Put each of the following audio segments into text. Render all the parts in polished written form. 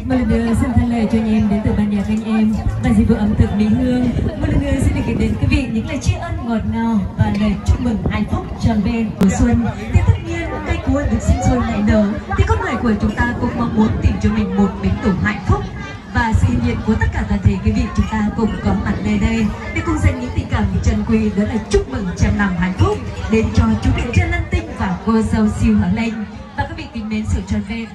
Một lần nữa xin thay lời cho anh em đến từ ban nhạc anh em và dịch vụ ẩm thực Mỹ Hương. Một lần nữa xin được gửi đến quý vị những lời tri ân ngọt ngào và lời chúc mừng hạnh phúc trọn vẹn của xuân. Thì tất nhiên cây cối được sinh sôi nảy nở thì con người của chúng ta cũng mong muốn tìm cho mình một bến tủ hạnh phúc. Và sự hiện diện của tất cả toàn thể quý vị chúng ta cùng có mặt nơi đây để cùng dành những tình cảm trân quý đó là chúc mừng trăm năm hạnh phúc đến cho chú Điện Trân Lân Tinh và cô dâu Siêu Hỏa Lệnh. Và quý vị kính mến sự trọn vẹn.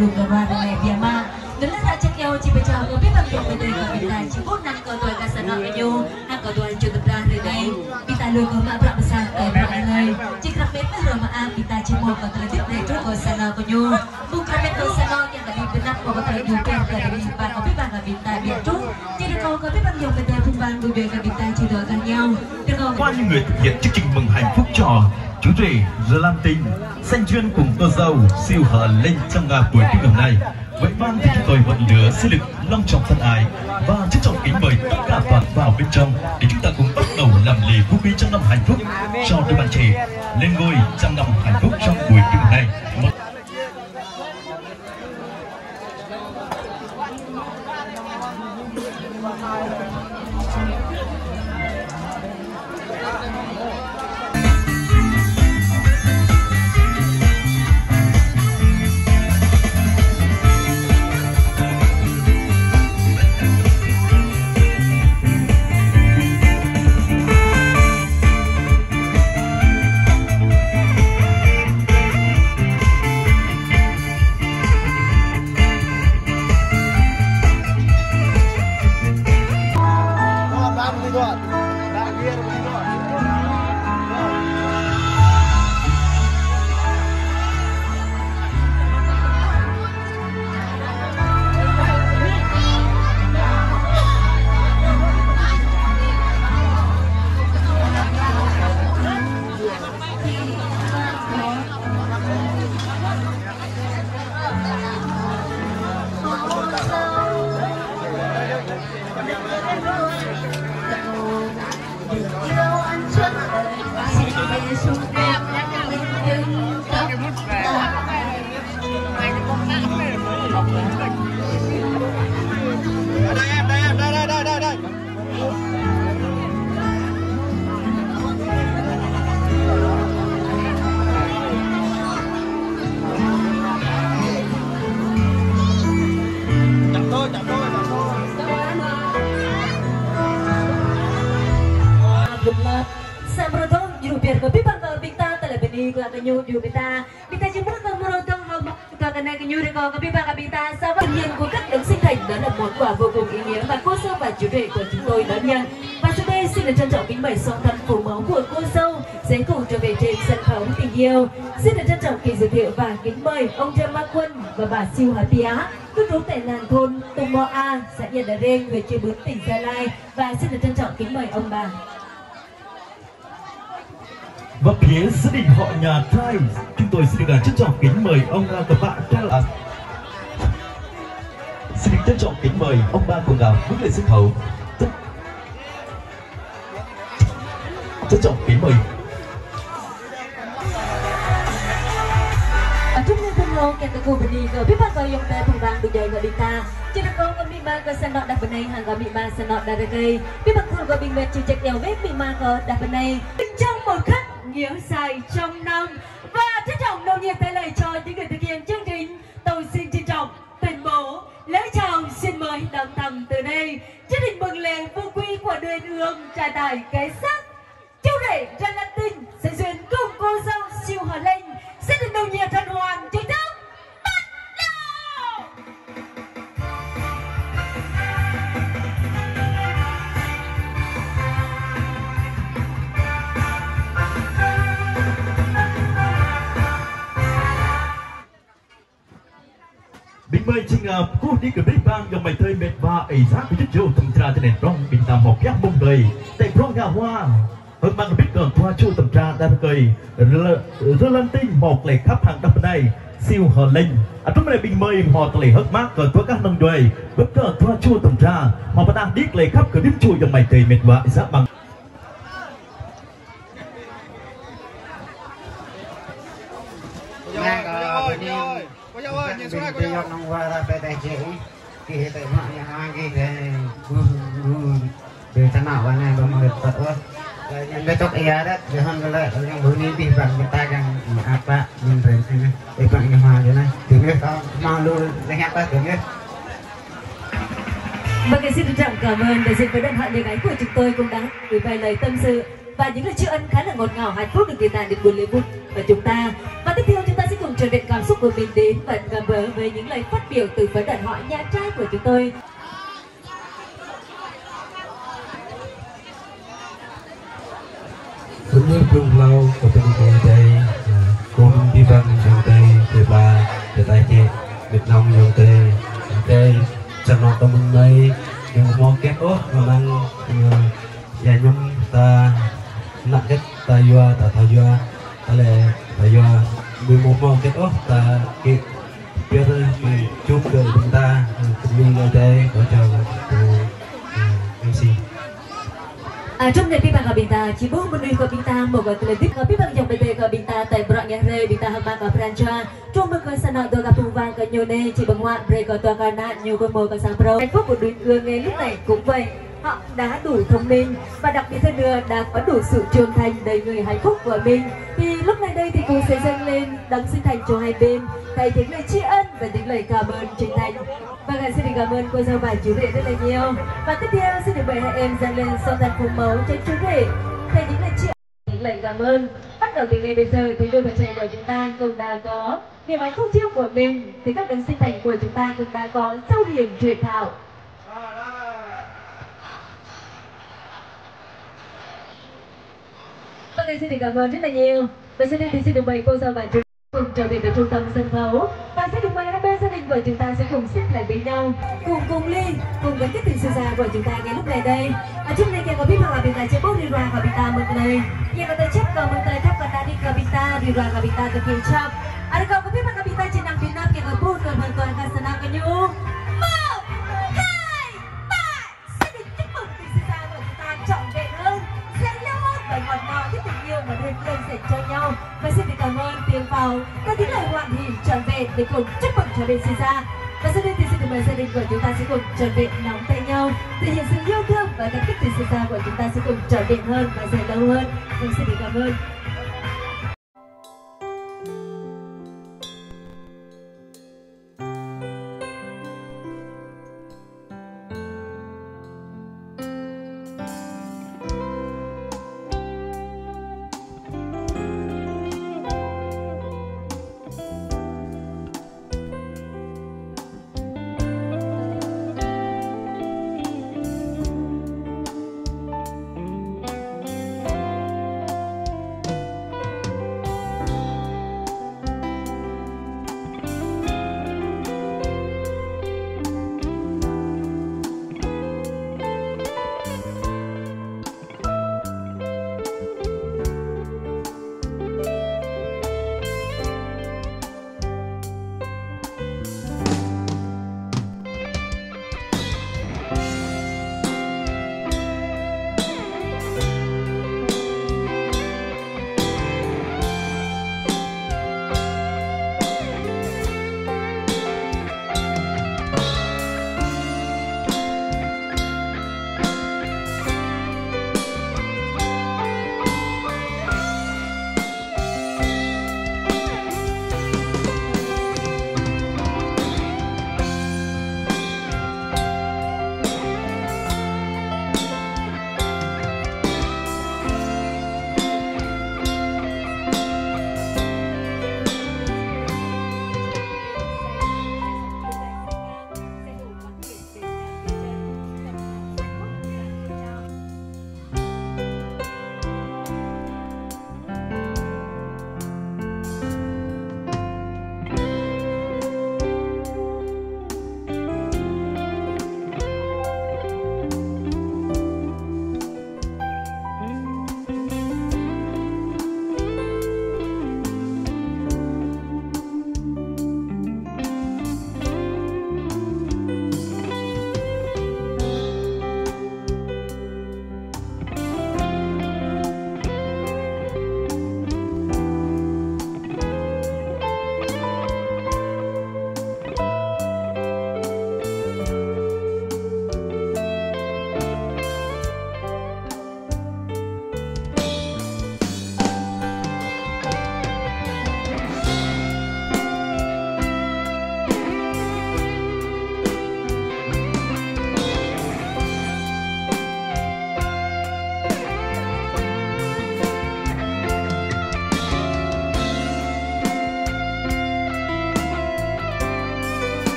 belum keluar dari Biama. Dulu tak cekio cipa jauh tapi bang yang berdiri ke kita ciput nak kau tuan kasana kenyu nak kau tuan cukup dah dari kita lu kau mak berak besar ke berak dari jika betul ramah kita ciput kau terlebih dari tu kau sana kenyu bukan betul sana yang kami benar kau terlebih dari dari bang kau bang kita biar tu jadi kau bang yang berdiri pun bang berdiri ke kita ciput kan nhau. Bao nhiêu người thực hiện chương trình mừng hạnh phúc cho chú rể Lan Tinh xanh chuyên cùng cô dâu siêu hờ lên trong buổi tiệc hôm nay. Vậy mang thì chúng tôi vẫn lứa sẽ được long trọng thân ái và trân trọng kính mời tất cả bạn vào bên trong để chúng ta cùng bắt đầu làm lễ phú quý trong năm hạnh phúc cho đôi bạn trẻ lên ngôi trong năm hạnh phúc trong buổi tiệc hôm nay. Của các đấng sinh thành đó là món quà vô cùng ý nghĩa và cô dâu và chú rể của chúng tôi đón nhận. Và sau đây xin được trân trọng kính mời song thân phủ mẫu của cô dâu sẽ cùng trở về trên sân khấu tình yêu. Xin được trân trọng kỳ giới thiệu và kính mời ông Trâm Ma Quân và bà Siêu Hà Pía, cư trú tại làng thôn Tùng Mò A, xã Yên Đà Rên, huyện Chư Bướn, tỉnh Gia Lai. Và xin được trân trọng kính mời ông bà. Và phía gia đình họ nhà trai, chúng tôi xin được trân trọng kính mời ông và bạn xin được trân trọng kính mời ông ba cùng bước lên sân khấu. Trân trọng kính mời. Chúc mừng thân hôn kẻ cô bên đi rồi biết bao giờ dùng tay cùng bạn được dậy gọi đi ta. Trên đất con bị ba có sân nọ đặt bên này hàng có bị ba sân nọ đặt đây. Biết bao thường có bị mệt chịu chạy eo vết bị ma có đặt bên này. Trong một khắc nghĩa dài trong năm và trân trọng nồng nhiệt tay lời cho những người thực hiện chương trình. Tôi xin trân trọng tuyên bố lễ chào xin mời đón thầm từ đây chương trình mừng lễ vô quy của đời đường trải tải cái sắc chú rể Lan Tinh sẽ duyên cùng cô dâu Siêu Hà Linh sẽ được nồng nhiệt thân hoàn chính thức bắt đầu. Bình mời trình cô đi ke bang yang mai thơi mệt và ấy giá của chú tầm tra trên nền rong bình tam học giác mông đời tại rong gà hoa hơn mang biết còn thoa chú tầm tra đang cười Lan Tinh một lệ khắp hàng đập này Siêu Hà Linh trong này bình mời họ tẩy hất mát còn có các nông đuôi bất cờ thoa chú tầm tra họ bắt đang điếc lệ khắp cửa đếm chui yang mai thơi mệt và giá bằng Bây giờ ơi, nhìn xuống này có nhau nông hoa ra về đại chế kỳ tại mạng nhà hàng kỳ để từ tháng nào này bằng người Phật ơi yang besok iya ada jangan gelak yang bunyi di bang kita yang apa nyimpen ini di bang yang mana nih dengar kalau malu lihat apa dengar. Vâng, xin trân trọng cảm ơn đại diện với đơn hạn người gái của chúng tôi cũng đã gửi vài lời tâm sự và những lời tri ân khá là ngọt ngào hạnh phúc được truyền tải đến buổi lễ vui. của chúng ta. Và tiếp theo chúng ta sẽ cùng truyền đạt cảm xúc của mình đến phần và bờ với những lời phát biểu từ phía đoàn họ nhà trai của chúng tôi. Cũng như trung lâu của từng ngày đây cùng đi bằng trong tay từ ba từ tay chị Việt Nam trong tay đây chẳng nó tâm đây nhưng mà kết ốt mà đang nhà nhóm ta nặng kết ta vừa ta thao vừa ta lệ ta vừa 11 mong kết ốt ta kịp biết chúc được chúng ta cũng như ngày đây có chờ MC. Trong ngày Pibang Kabinta, Cibu menuju Kabinta, moga teledik Pibang yang bete Kabinta, tai beraknya re Bita Habang Kapranca, trong bậc sana tôi gặp thùng vàng cả nhiều nơi chỉ bằng ngoại break ở tòa cana nhiều con mồi cả sang pro. Hạnh phúc của đối tượng ngày lúc này cũng vậy, họ đã đủ thông minh và đặc biệt hơn nữa đã có đủ sự trưởng thành đầy người hạnh phúc của mình. Thì lúc này đây thì cô sẽ dâng lên đấng sinh thành cho hai bên, thầy tiếng lời tri ân và tiếng lời cảm ơn chân thành. Vâng, xin được cảm ơn cô dâu và chú rể rất là nhiều. Và tiếp theo xin được mời hai em dâng lên song thân phùng mẫu cho chú rể, thầy những lời tri ân, những lời cảm ơn. Bắt đầu từ ngày bây giờ thì đôi vợ chồng của chúng ta cũng đã có niềm hạnh phúc riêng của mình, thì các đấng sinh thành của chúng ta cũng đã có sâu hiểm truyền thảo. Vâng, xin được cảm ơn rất là nhiều. Và sau đây thì xin được mời cô dâu và chú cùng trở về với trung tâm sân khấu và sẽ được mời hai bên gia đình của chúng ta sẽ cùng xếp lại với nhau, cùng ly, cùng với cái tình sư già của chúng ta ngay lúc này đây. Trong này có biết là chúng ta sẽ bốc đi ra và chúng ta một lời, nhưng mà tôi chấp cầu một lời chấp còn ta đi cờ chúng đi ra và chúng ta thực hiện chấp. Ada kau có biết mà chúng ta trên năm Việt Nam kia có bút rồi hoàn toàn cả sân nàoกันอยู่ 1, 2, 3 xin được chúc mừng tình sư già của chúng ta trọn vẹn hơn, sẽ lâu hơn và ngọt ngào tiếp tình yêu mà đôi bên dành cho nhau. Và xin được cảm ơn tiếng pháo các tiếng lời hoàn hỷ trọn vẹn để cùng chúc mừng cho bên sư gia. Và sau đây thì xin được mời gia đình của chúng ta sẽ cùng trọn vẹn nắm tay nhau, thể hiện sự yêu thương và gắn kết tình sư gia của chúng ta sẽ cùng trọn vẹn hơn và dài lâu hơn. Vâng, xin được cảm ơn.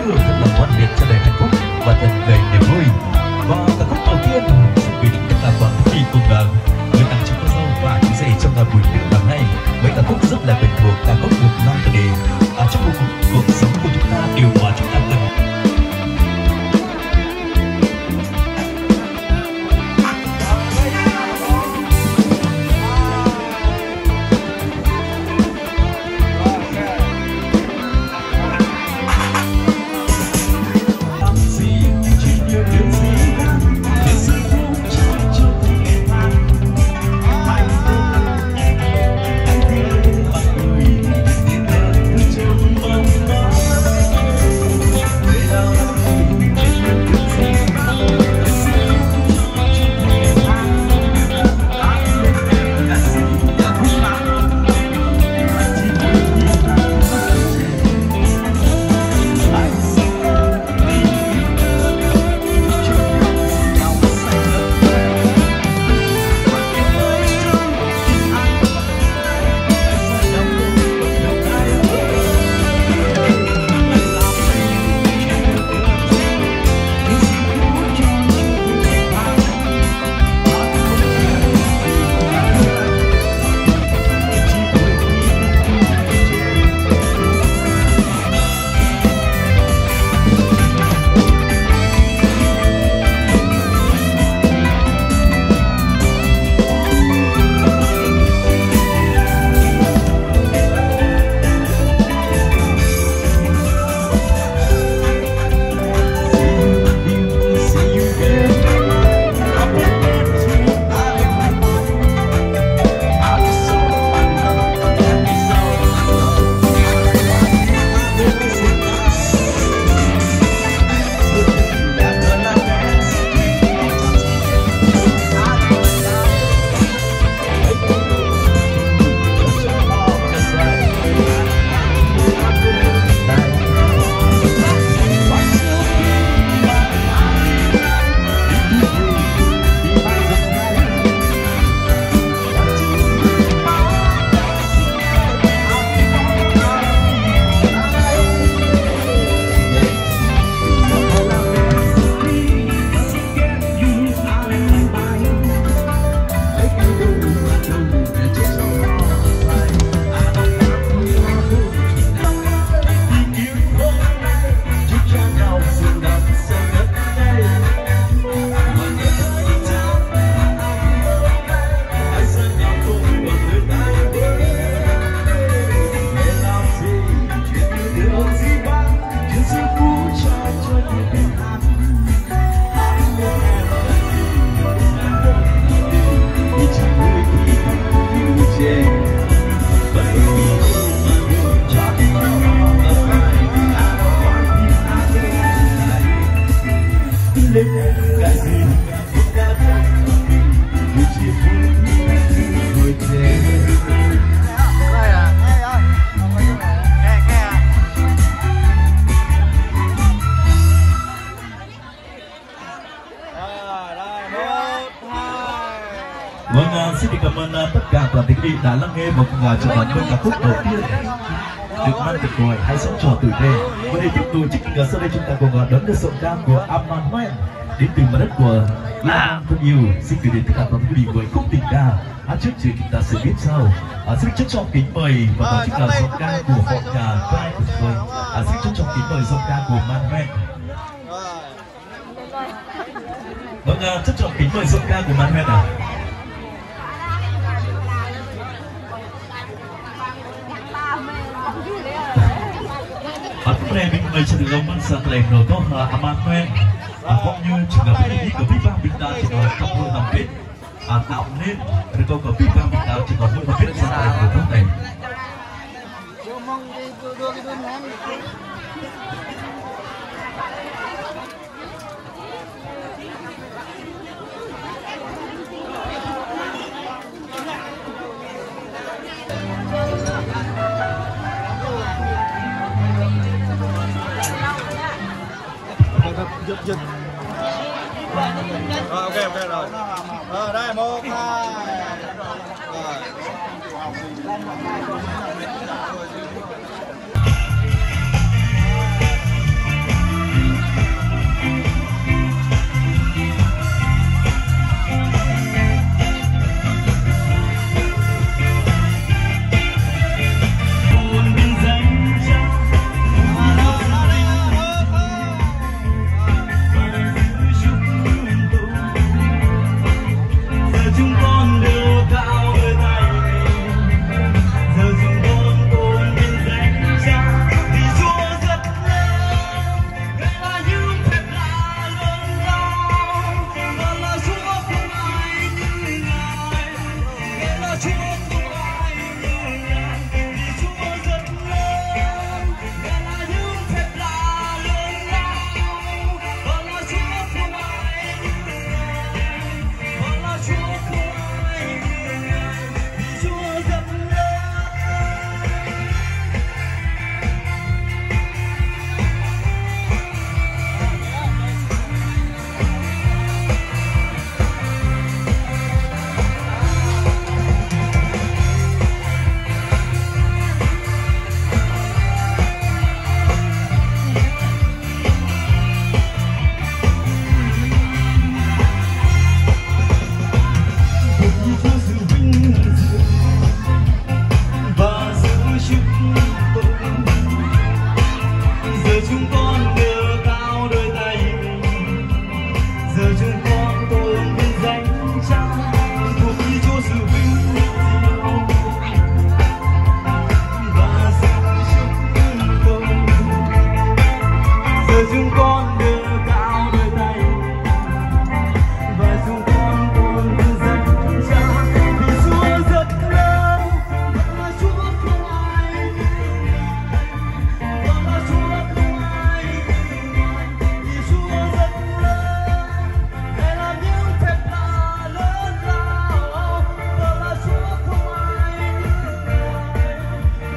trưa thật là ngoan miệt cho đầy hạnh phúc và thật đầy niềm vui. Và ca khúc đầu tiên xin gửi đến tất cả toàn quý vị cùng người tặng cho cô dâu và chú rể trong buổi tiệc ngày nay với ca khúc rất là quen thuộc, ca khúc được mang tựa đề trong cuộc sống của chúng ta điều mà chúng ta cần. Vâng, xin cảm ơn tất cả toàn thể quý vị đã lắng nghe một chương trình ca khúc đầu tiên được mang tựa đề Hãy sống trò tuổi thơ. Và để tiếp tục chương trình sau đây chúng ta cùng đón được giọng ca của Amman đến từ mặt đất của Lan thân yêu. Xin gửi đến tất cả toàn thể quý vị với khúc tình ca hát trước rồi chúng ta sẽ biết sau. Xin trân trọng kính mời và đó chính là giọng ca của họ nhà trai của tôi. Xin trân trọng kính mời giọng ca của Manwen. Vâng, trân trọng kính mời giọng ca của Manwen ạ. Hôm nay mình mời cho được ông Văn Sang Lệnh Nổ Tốt Amman cũng như trường hợp ý của Big Bang Big Bang trường hợp trong hội làm biết tạo nên được câu của Big Bang Big Bang trường hợp hội làm biết Sang Lệnh Nổ Tốt này. Dừng. Ok rồi. Đây 1, 2. Rồi. vừa dung con đưa cao đôi tay và dung con cứ rất cha vì Chúa rất lớn vẫn là Chúa không ai như Ngài, vẫn là Chúa không ai như Ngài, vì Chúa rất lớn để làm những phép lạ lớn lao, vẫn là Chúa không ai như Ngài,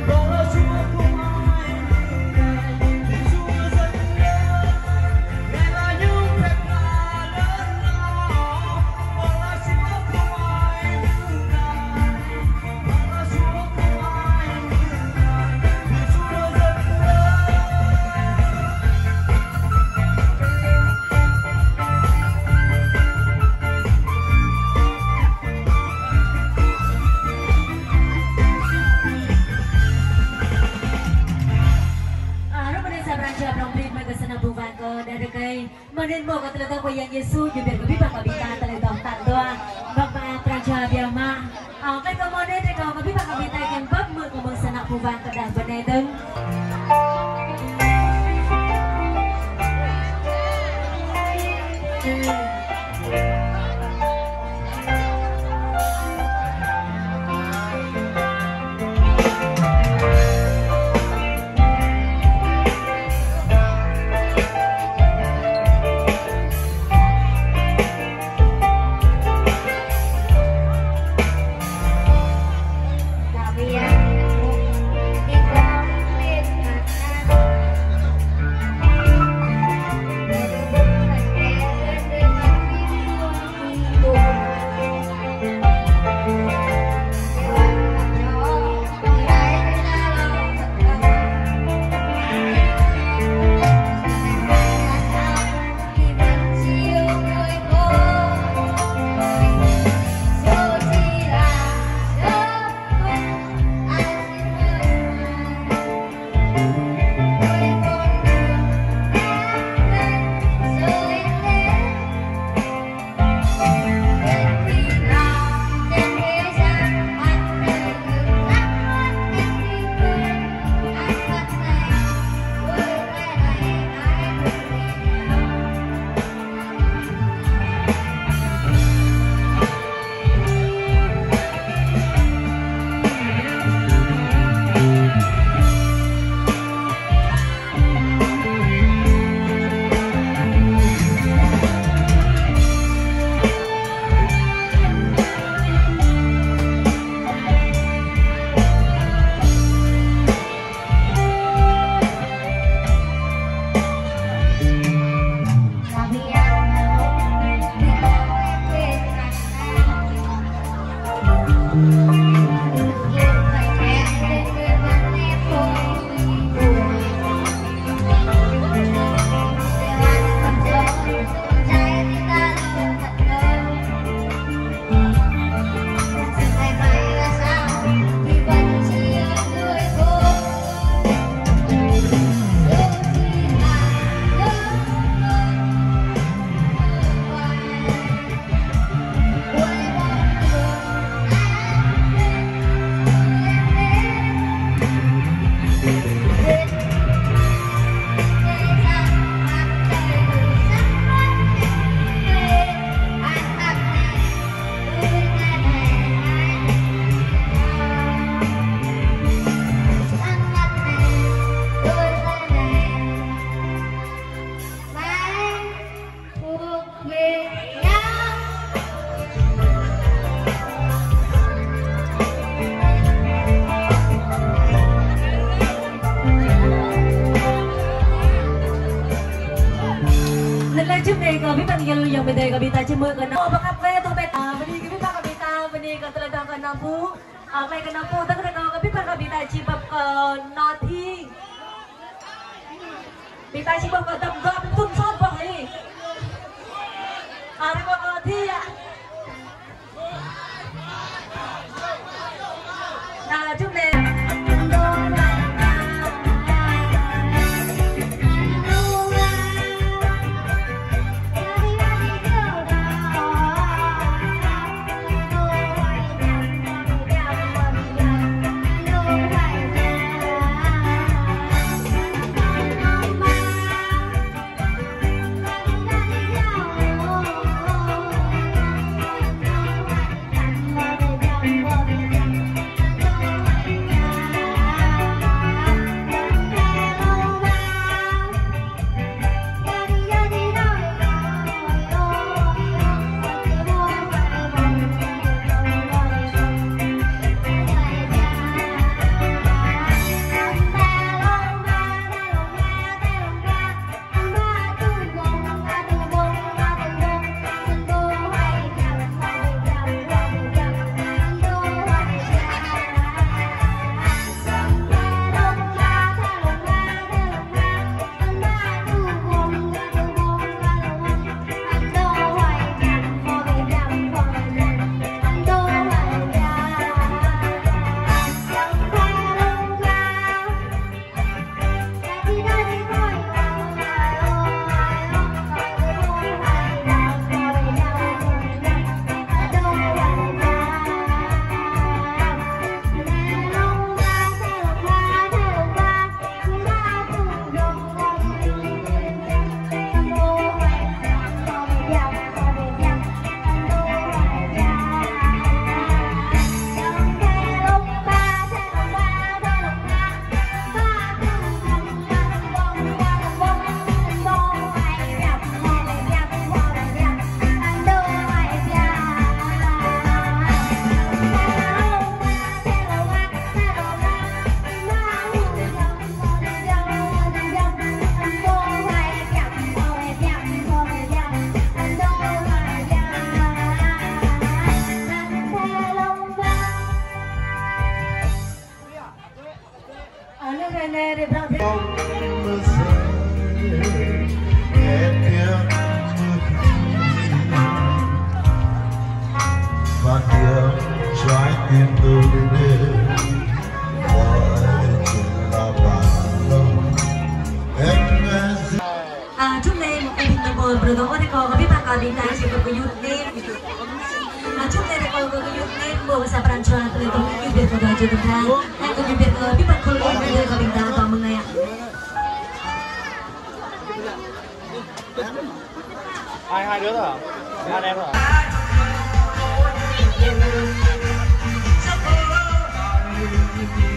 vẫn là Chúa không ai như Ngài, vì Chúa rất lớn để làm những phép lạ lớn lao, vẫn là Chúa không ai như Ngài, vẫn là Chúa không ai như Ngài, vì Chúa rất lớn. Rất menarik saya beranjak menomplin mereka senang bukan ke dari kai menenmo ke telah tahu yang Yesus juga lebih bakal bintang telah tahu tak doa bapak beranjak biar mah kan kemudian mereka lebih bakal bintang yang bab mereka senang bukan ke dah benedeng. Yang beda kabita cemur kena kafe tu beta bani kami pak kabita bani kantara dah kena pu akai kena pu tak kena kami pak kabita cibap ke noti bita cibap ke dam dam pun sobat ni ada kau noti ya nah cuma Bruno thì có biết bạn có đi tay chỉ có cái YouTube mà trước đây thì có cái YouTube mua sa prancha từ trong cái việc của đời chúng ta hay có việc biết bạn không lên bây giờ có bình ta vào mừng này ạ hai đứa rồi hai em rồi Hãy subscribe cho kênh Ghiền Mì Gõ để không bỏ lỡ